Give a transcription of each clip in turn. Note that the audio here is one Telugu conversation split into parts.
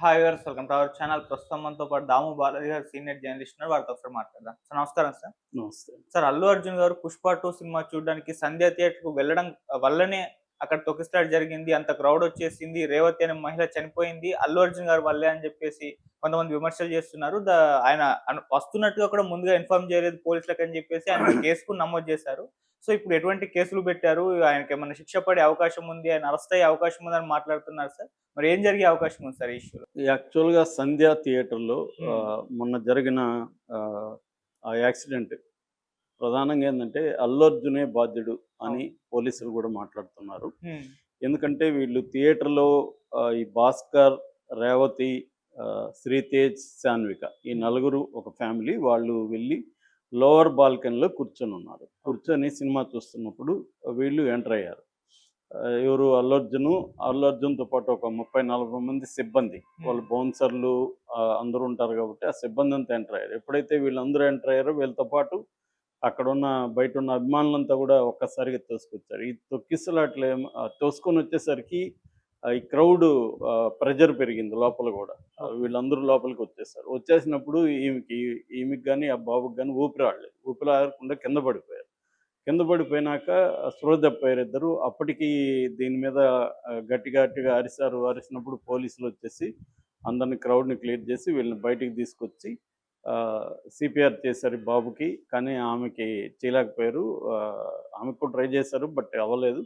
Hi viewers, welcome to our channel. ప్రస్తుతం మనతో పాటు దాము బాలాజీ గారు సీనియర్ జర్నలిస్ట్ ఉన్నారు. వారితో ఒకసారి మాట్లాడదాం. సార్ నమస్కారం సార్. నమస్తే. సార్ అల్లు అర్జున్ గారు 'పుష్ప 2' సినిమా చూడడానికి సంధ్య థియేటర్‌కు వెళ్ళడం వల్లనే అక్కడ తొక్కిసలాట జరిగింది. అంత క్రౌడ్ వచ్చేసింది. రేవతి అనే మహిళ చనిపోయింది. అల్లు అర్జున్ గారి వల్లే అని చెప్పేసి కొంతమంది విమర్శలు చేస్తున్నారు. ఆయన వస్తున్నట్టుగా కూడా ముందుగా ఇన్ఫార్మ్ చేయలేదు పోలీసులకని చెప్పేసి ఆయన మీద కేసు కూడా నమోదు చేశారు. సో ఇప్పుడు ఎటువంటి కేసులు పెట్టారు? ఆయనకేమన్నా శిక్ష పడే అవకాశం ఉంది. ఆయన అరెస్ట్ అయ్యే అవకాశం ఉందని మాట్లాడుతున్నారు సార్. మరి ఏం జరిగే అవకాశం ఉంది సార్ ఈ ఇష్యూలో? యాక్చువల్‌గా 'సంధ్య' థియేటర్‌లో హ్మ్. మొన్న జరిగిన ఆహ్, ఆ యాక్సిడెంట్ ప్రధానంగా ఏందంటే, అల్లు అర్జునే బాధ్యుడు అని అవును. పోలీసులు గూడా మాట్లాడుతున్నారు. హ్మ్. ఎందుకంటే వీళ్ళు థియేటర్‌లో ఈ 'భాస్కర్', 'రేవతి', 'శ్రీతేజ్', 'శాన్విక' ఈ హ్మ్. నలుగురు ఒక ఫ్యామిలీ. వాళ్ళు వెళ్ళి లోవర్ బాల్కనీలో కూర్చొనున్నారు. ఓకే. కూర్చొని సినిమా చూస్తున్నప్పుడు వీళ్ళు ఎంటర్ అయ్యారు. ఎవరు అల్లు అర్జున్‌తో పాటు ఒక 30, 40 మంది సిబ్బంది. హ్మ్. వాళ్ళు బౌన్సర్లు అందరూ ఉంటారు కాబట్టి, ఆ సిబ్బందంతా ఎంటర్ అయ్యారు. ఎప్పుడైతే వీళ్ళందరూ ఎంటర్ అయ్యారో వీళ్ళతో పాటు అక్కడున్న బయటున్న అభిమానులంతా గూడా ఒక్కసారిగా తోసుకొచ్చారు. ఈ తొక్కిసలాటలేమో తోసుకొనొచ్చేసరికి ఈ క్రౌడు ప్రెషర్ పెరిగింది లోపల గూడా. ఓకే. వీళ్ళందరూ లోపలికొచ్చేసారు. వచ్చేసినప్పుడు ఈమెకి గాని, ఆ బాబుకి గాని ఊపిరాడలేదు. ఊపిరాడకుండా కింద పడిపోయారు. కింద పడిపోయినాక స్పృహ తప్పారు ఇద్దరు. అప్పటికి దీని మీద గట్టి గట్టిగా అరిసారు. అరిసినప్పుడు పోలీసులొచ్చేసి అందరిని క్రౌడ్‌ని క్లియర్ చేసి వీళ్ళని బయటికి తీసుకొచ్చి సీపీఆర్ చేశారు ఈ బాబుకి. కానీ ఆమెకి చేయలేకపోయారు. ఆమెకు కూడా ట్రై చేశారు. బట్ అవ్వలేదు.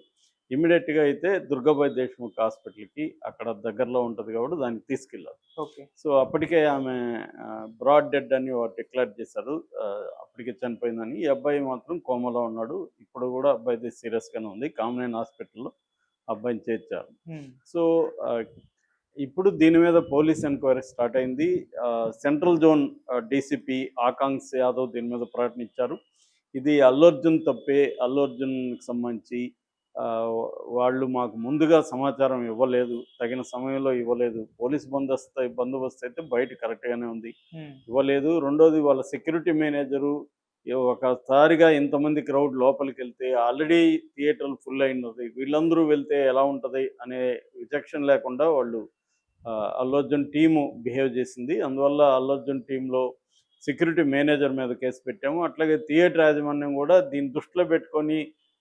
ఇమ్మీడియేట్‌గా అయితే దుర్గాబాయి దేశ్‌ముఖ్ హాస్పిటల్‌కి అక్కడ దగ్గరలో ఉంటది కాబట్టి దానికి తీసుకెళ్లారు. ఓకే. సో, అప్పటికే ఆమె బ్రాడ్ డెడ్ అని డిక్లేర్ చేశారు. అప్పటికే చనిపోయిందని. ఈ అబ్బాయి మాత్రం కోమాలో ఉన్నాడు. ఇప్పుడు గూడా అబ్బాయిది సీరియస్‌గానే ఉంది. కామినేని హాస్పిటల్‌లో అబ్బాయిని చేర్చారు. హ్మ్. సో, ఆహ్, ఇప్పుడు దీని మీద పోలీస్ ఎంక్వైరీ స్టార్ట్ అయింది. సెంట్రల్ జోన్ డీసీపీ ఆకాంక్ష్ యాదవ్ దీని మీద ప్రకటన ఇచ్చారు. ఇది అల్లు అర్జున్ తప్పే. అల్లు అర్జున్‌కి సంబంధించి ఆహ్, వాళ్ళు మాకు ముందుగా సమాచారం ఇవ్వలేదు. తగిన సమయంలో ఇవ్వలేదు. పోలీస్ బందోబస్తు అయితే బయట కరెక్ట్‌గానే ఉంది. హ్మ్. ఇవ్వలేదు. రెండోది వాళ్ళ సెక్యూరిటీ మేనేజరు ఒకసారిగా ఇంతమంది క్రౌడ్ లోపలికెళ్తే ఆల్రెడీ థియేటర్‌లు ఫుల్ అయినది. వీళ్ళందరూ వెళ్తే ఎలా ఉంటది అనే విచక్షణ లేకుండా వాళ్ళు అల్లు అర్జున్ టీము బిహేవ్ చేసింది. అందువల్ల అల్లు అర్జున్ టీమ్‌లో సెక్యూరిటీ మేనేజర్ మీద కేసు పెట్టాము. అట్లాగే థియేటర్ యాజమాన్యం గూడా దీన్ని దృష్టిలో పెట్టుకొని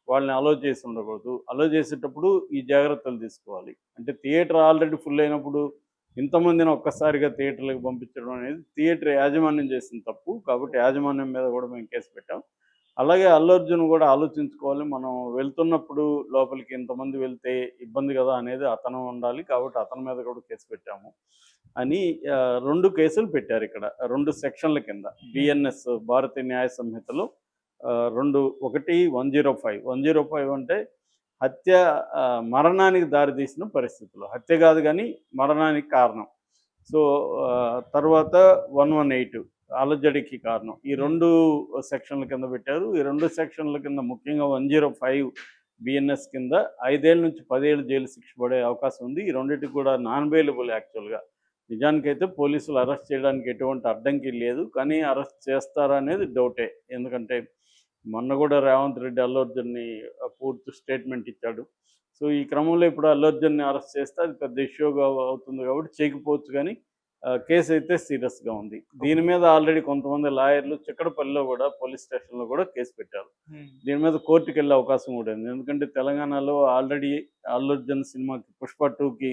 వాళ్ళని అలో చేసి ఉండకూడదు. అలో చేసేటప్పుడు ఈ జాగ్రత్తలు తీసుకోవాలి. అంటే థియేటర్ ఆల్రెడీ ఫుల్ అయినప్పుడు ఇంతమందిని ఒక్కసారిగా థియేటర్‌లకి పంపించడం అనేది థియేటర్ యాజమాన్యం చేసిన తప్పు. కాబట్టి యాజమాన్యం మీద గూడా మేము కేసు పెట్టాం. అలాగే అల్లు అర్జున్ గూడా ఆలోచించుకోవాలి. మనం వెళ్తున్నప్పుడు లోపలికి ఇంతమంది వెళ్తే ఇబ్బంది గదా! అనేది అతను ఉండాలి. కాబట్టి అతని మీద కూడా కేసు పెట్టాము అని 2 కేసులు పెట్టారిక్కడ. 2 సెక్షన్‌ల కింద. హ్మ్. బిఎన్ఎస్ భారతీయ న్యాయ సంహితలో 2 ఒకటి 105. 105 అంటే హత్య మరణానికి దారితీసిన పరిస్థితులు. హత్య గాదు గానీ మరణానికి కారణం. సో, తర్వాత 118 అలజడికి కారణం. ఈ హ్మ్. 2 సెక్షన్‌ల కింద పెట్టారు. ఈ 2 సెక్షన్‌ల కింద ముఖ్యంగా 105 బిఎన్ఎస్ కింద 5 ఏళ్ల నుంచి 10 ఏళ్ల జైలు శిక్ష పడే అవకాశం ఉంది. ఈ రెండిటికి కూడా నాన్ బెయిలబుల్ యాక్చువల్‌గా. నిజానికైతే పోలీసులు అరెస్ట్ చేయడానికి ఎటువంటి అడ్డంకి లేదు. కానీ అరెస్ట్ చేస్తారా అనేది డౌటే. ఎందుకంటే మొన్న గూడా రేవంత్ రెడ్డి అల్లు అర్జున్‌ని పూర్తి స్టేట్‌మెంట్ ఇచ్చాడు. సో, ఈ క్రమంలో ఇప్పుడు అల్లు అర్జున్‌ని అరెస్ట్ చేస్తే అది పెద్ద ఇష్యూగా అవుతుంది కాబట్టి చేయకపోవచ్చు గానీ కేసయితే సీరియస్‌గా ఉంది. దీని ఓకే. మీద ఆల్రెడీ కొంతమంది లాయర్‌లు చిక్కడపల్లిలో గూడా పోలీస్ స్టేషన్‌లో గూడా కేసు పెట్టారు. హ్మ్. దీని మీద కోర్టుకెళ్ళే అవకాశం గూడా ఉంది. ఎందుకంటే తెలంగాణలో ఆల్రెడీ అల్లు అర్జున్ సినిమాకి 'పుష్ప 2'కి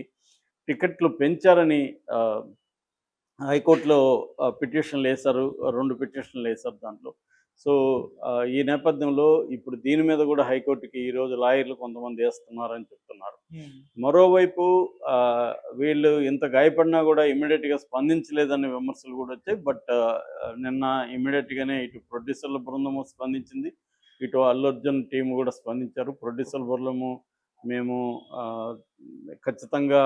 టికెట్లు పెంచారని ఆహ్, హైకోర్టులో పిటిషన్‌లేసారు. 2 పిటిషన్‌లేసారు దాంట్లో. సో, ఈ నేపథ్యంలో ఇప్పుడు దీని మీద గూడా హైకోర్టుకి ఈరోజు లాయర్లు కొంతమంది ఏస్తున్నారని చెప్తున్నారు. హ్మ్. మరోవైపు ఆహ్, వీళ్ళు ఇంత గాయపడినా గూడా ఇమ్మీడియేట్‌గా స్పందించలేదనే విమర్శలు గూడా వచ్చాయి. బట్ నిన్న ఇమ్మీడియేట్‌గానే ఇటు ప్రొడ్యూసర్ల బృందము స్పందించింది. ఇటు అల్లు అర్జున్ టీమ్ గూడా స్పందించారు. ప్రొడ్యూసర్ బృందము మేము ఆహ్, ఖచ్చితంగా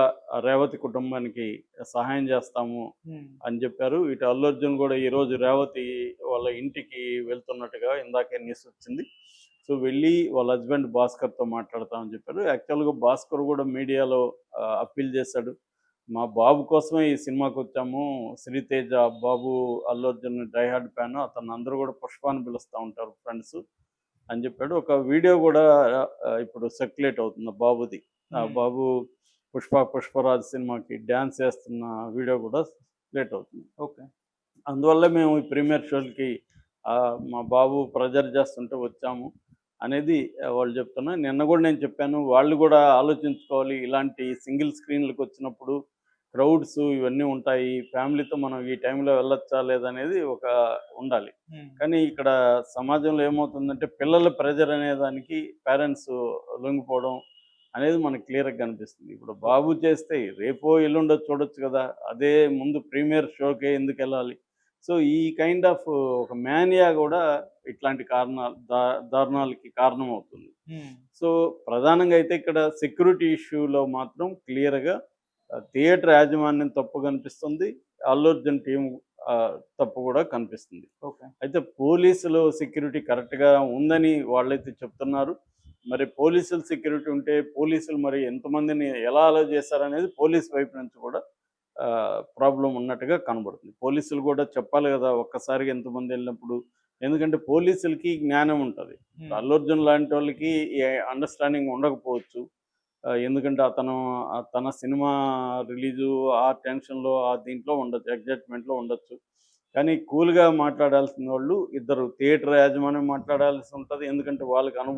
రేవతి కుటుంబానికి సహాయం జేస్తాము హ్మ్. అని జెప్పారు. ఇటు అల్లు అర్జున్ గూడా ఈరోజు రేవతి వాళ్ళ ఇంటికి వెళ్తున్నట్టుగా ఇందాకే న్యూస్ వచ్చింది. సో, వెళ్ళి వాళ్ళ హస్బెండ్ భాస్కర్‌తో మాట్లాడతామని చెప్పారు. యాక్చువల్‌గా భాస్కర్ గూడా మీడియాలో అప్పీల్ చేశాడు. మా బాబు కోసమే ఈ సినిమాకొచ్చాము. శ్రీతేజ బాబు Allu Arjun die hard fan. అతన్నందరూ గూడా పుష్ప అని పిలుస్తా ఉంటారు ఫ్రెండ్సు అని జెప్పాడు. ఒక వీడియో గూడా ఇప్పుడు సర్క్యులేట్ అవుతుంది ఆ బాబుది. ఆ హ్మ్. బాబు పుష్పరాజ్ సినిమాకి డ్యాన్స్ చేస్తున్న వీడియో కూడా లేట్ అవుతుంది. ఓకే. అందువల్ల మేము ఈ ప్రీమియర్ షోలకి మా బాబు ప్రెజర్ చేస్తుంటే వచ్చాము అనేది వాళ్ళు చెప్తున్నారు. నిన్న కూడా నేను చెప్పాను, వాళ్ళు కూడా ఆలోచించుకోవాలి. ఇలాంటి సింగిల్ స్క్రీన్లకు వచ్చినప్పుడు క్రౌడ్స్ ఇవన్నీ ఉంటాయి. ఫ్యామిలీతో మనం ఈ టైంలో వెళ్ళొచ్చా లేదనేది ఒక ఉండాలి. కానీ ఇక్కడ సమాజంలో ఏమవుతుందంటే పిల్లల ప్రెజర్ అనే దానికి పేరెంట్స్ లొంగిపోవడం అనేది మనకు క్లియర్‌గా కనిపిస్తుంది. ఇప్పుడు బాబు చేస్తే రేపో ఎల్లుండో చూడొచ్చు కదా! అదే ముందు ప్రీమియర్ షోకే ఎందుకెళ్ళాలి? సో, ఈ కైండ్ ఆఫ్ ఒక మేనియా గూడా ఇట్లాంటి కారణాలు దారుణాలకి కారణమవుతుంది. సో, ప్రధానంగా అయితే ఇక్కడ సెక్యూరిటీ ఇష్యూలో మాత్రం క్లియర్‌గా థియేటర్ యాజమాన్యం తప్పు కనిపిస్తుంది. అల్లు అర్జున్ టీమ్ తప్పు కూడా కనిపిస్తుంది. ఓకే. అయితే పోలీసులు సెక్యూరిటీ కరెక్ట్‌గా ఉందని వాళ్ళైతే చెప్తున్నారు. మరి పోలీసుల సెక్యూరిటీ ఉంటే పోలీసులు మరి ఎంతమందిని ఎలా అలౌ చేశారనేది పోలీస్ వైపు నుంచి కూడా ప్రాబ్లమ్ ఉన్నట్టుగా కనబడుతుంది. పోలీసులు కూడా చెప్పాలి కదా! ఒక్కసారిగా ఎంతమంది వెళ్ళినప్పుడు. ఎందుకంటే పోలీసులకి జ్ఞానం ఉంటది. అల్లు అర్జున్ లాంటోళ్ళకి ఈ అండర్‌స్టాండింగ్ ఉండకపోవచ్చు. ఎందుకంటే అతను తన సినిమా రిలీజు ఆ టెన్షన్‌లో దీంట్లో ఉండొచ్చు. ఎగ్జైట్‌మెంట్‌లో ఉండొచ్చు. కానీ కూల్‌గా మాట్లాడాల్సిన వాళ్ళు ఇద్దరు థియేటర్ యాజమాన్యం మాట్లాడాల్సి ఉంటది. ఎందుకంటే వాళ్ళకి